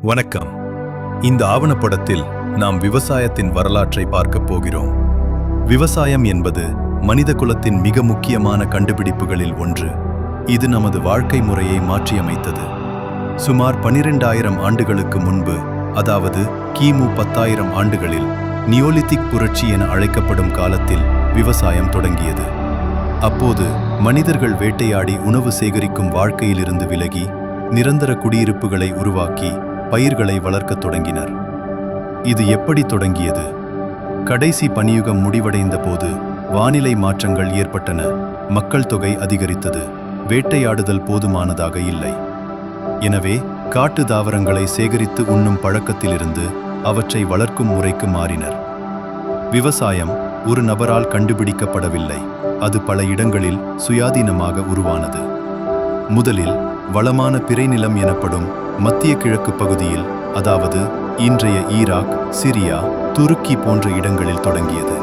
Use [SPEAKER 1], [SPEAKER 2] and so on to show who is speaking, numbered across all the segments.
[SPEAKER 1] வணக்கம். இந்த ஆவணப்படத்தில் நாம் விவசாயத்தின் வரலாற்றை பார்க்கப் போகிறோம். விவசாயம் என்பது மனித குலத்தின் மிக முக்கியமான கண்டுபிடிப்புகளில் ஒன்று. இது நமது வாழ்க்கை முறையை மாற்றியமைத்தது. சுமார் 12,000 ஆண்டுகளுக்கு முன்பு, அதாவது கிமு 10,000 ஆண்டுகளில் நியோலித்திக் புரட்சி என அழைக்கப்படும் காலத்தில் விவசாயம் தொடங்கியது. அப்போது மனிதர்கள் வேட்டையாடி உணவு சேகரிக்கும் வாழ்க்கையிலிருந்து விலகி நிரந்தர குடியிருப்புகளை உருவாக்கி பயிர்களை வளர்க்கத் தொடங்கினர். இது எப்படி தொடங்கியது? கடைசி பனியுகம் முடிவடைந்த போது வானிலை மாற்றங்கள் ஏற்பட்டன. மக்கள் தொகை அதிகரித்தது. வேட்டையாடுதல் போதுமானதாக இல்லை. எனவே காட்டு தாவரங்களை சேகரித்து உண்ணும் பழக்கத்திலிருந்து அவற்றை வளர்க்கும் முறைக்கு மாறினர். விவசாயம் ஒரு நபரால் கண்டுபிடிக்கப்படவில்லை. அது பல இடங்களில் சுயாதீனமாக உருவானது. முதலில் வளமான பிறைநிலம் எனப்படும் மத்திய கிழக்கு பகுதியில், அதாவது இன்றைய ஈராக், சிரியா, துருக்கி போன்ற இடங்களில் தொடங்கியது.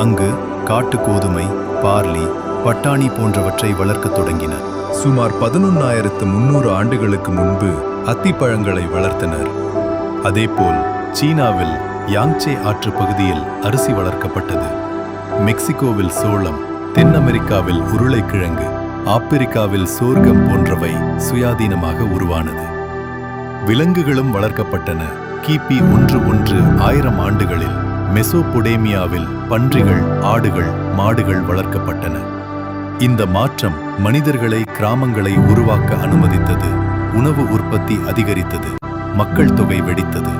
[SPEAKER 1] அங்கு காட்டு கோதுமை, பார்லி, பட்டாணி போன்றவற்றை வளர்க்கத் தொடங்கினர். சுமார் 11,300 ஆண்டுகளுக்கு முன்பு அத்திப்பழங்களை வளர்த்தனர். அதேபோல் சீனாவில் யாங்சே ஆற்று பகுதியில் அரிசி வளர்க்கப்பட்டது. மெக்சிகோவில் சோளம், தென் அமெரிக்காவில் உருளைக்கிழங்கு, ஆப்பிரிக்காவில் சோர்க்கம் போன்றவை சுயாதீனமாக உருவானது. விலங்குகளும் வளர்க்கப்பட்டன. கிபி 11000 ஆண்டுகளில் மெசோபொடேமியாவில் பன்றிகள், ஆடுகள், மாடுகள் வளர்க்கப்பட்டன. இந்த மாற்றம் மனிதர்களை, கிராமங்களை உருவாக்க அனுமதித்தது. உணவு உற்பத்தி அதிகரித்தது. மக்கள் தொகை வெடித்தது.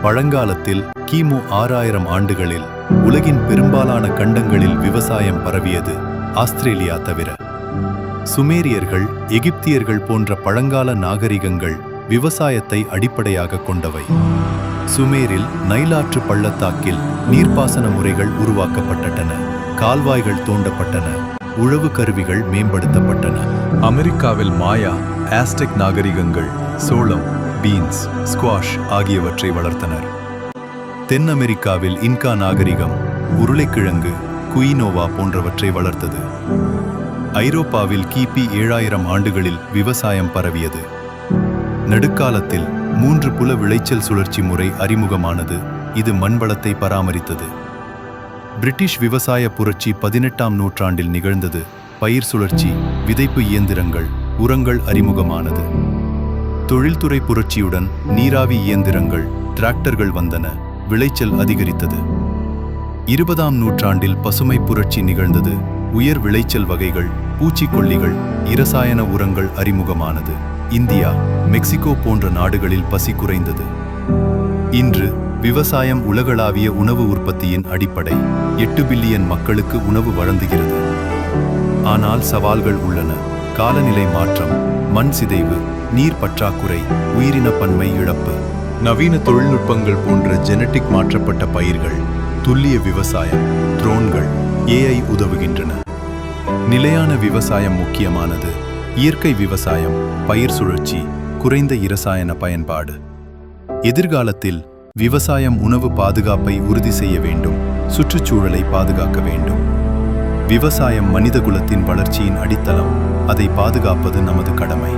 [SPEAKER 1] பழங்காலத்தில் கிமு 6000 ஆண்டுகளில் உலகின் பெரும்பாலான கண்டங்களில் விவசாயம் பரவியது, ஆஸ்திரேலியா தவிர. சுமேரியர்கள், எகிப்தியர்கள் போன்ற பழங்கால நாகரிகங்கள் விவசாயத்தை அடிப்படையாக கொண்டவை. சுமேரில் நைலாற்று பள்ளத்தாக்கில் நீர்ப்பாசன முறைகள் உருவாக்கப்பட்டன. கால்வாய்கள் தோண்டப்பட்டன. உழவு கருவிகள் மேம்படுத்தப்பட்டன. அமெரிக்காவில் மாயா, ஆஸ்டெக் நாகரிகங்கள் சோளம், பீன்ஸ், ஸ்குவாஷ் ஆகியவற்றை வளர்த்தனர். தென் அமெரிக்காவில் இன்கா நாகரிகம் உருளைக்கிழங்கு, குயினோவா போன்றவற்றை வளர்த்தது. ஐரோப்பாவில் கிபி 7000 ஆண்டுகளில் விவசாயம் பரவியது. நடுக்காலத்தில் 3 புல விளைச்சல் சுழற்சி முறை அறிமுகமானது. இது மண்வளத்தை பராமரித்தது. பிரிட்டிஷ் விவசாய புரட்சி 18ஆம் நூற்றாண்டில் நிகழ்ந்தது. பயிர் சுழற்சி, விதைப்பு இயந்திரங்கள், உரங்கள் அறிமுகமானது. தொழில்துறை புரட்சியுடன் நீராவி இயந்திரங்கள், டிராக்டர்கள் வந்தன. விளைச்சல் அதிகரித்தது. 20ஆம் நூற்றாண்டில் பசுமை புரட்சி நிகழ்ந்தது. உயர் விளைச்சல் வகைகள், பூச்சிக்கொல்லிகள், இரசாயன உரங்கள் அறிமுகமானது. இந்தியா, மெக்சிகோ போன்ற நாடுகளில் பசி குறைந்தது. இன்று விவசாயம் உலகளாவிய உணவு உற்பத்தியின் அடிப்படை. 8 பில்லியன் மக்களுக்கு உணவு வழங்குகிறது. ஆனால் சவால்கள் உள்ளன. காலநிலை மாற்றம், மண் சிதைவு, நீர் பற்றாக்குறை, உயிரின பன்மை இழப்பு. நவீன தொழில்நுட்பங்கள் போன்ற ஜெனட்டிக் மாற்றப்பட்ட பயிர்கள், துல்லிய விவசாயம், ட்ரோன்கள், AI உதவுகின்றன. நிலையான விவசாயம் முக்கியமானது. இயற்கை விவசாயம், பயிர் சுழற்சி, குறைந்த இரசாயன பயன்பாடு. எதிர்காலத்தில் விவசாயம் உணவு பாதுகாப்பை உறுதி செய்ய வேண்டும். சுற்றுச்சூழலை பாதுகாக்க வேண்டும். விவசாயம் மனிதகுலத்தின் வளர்ச்சியின் அடித்தளம். அதை பாதுகாப்பது நமது கடமை.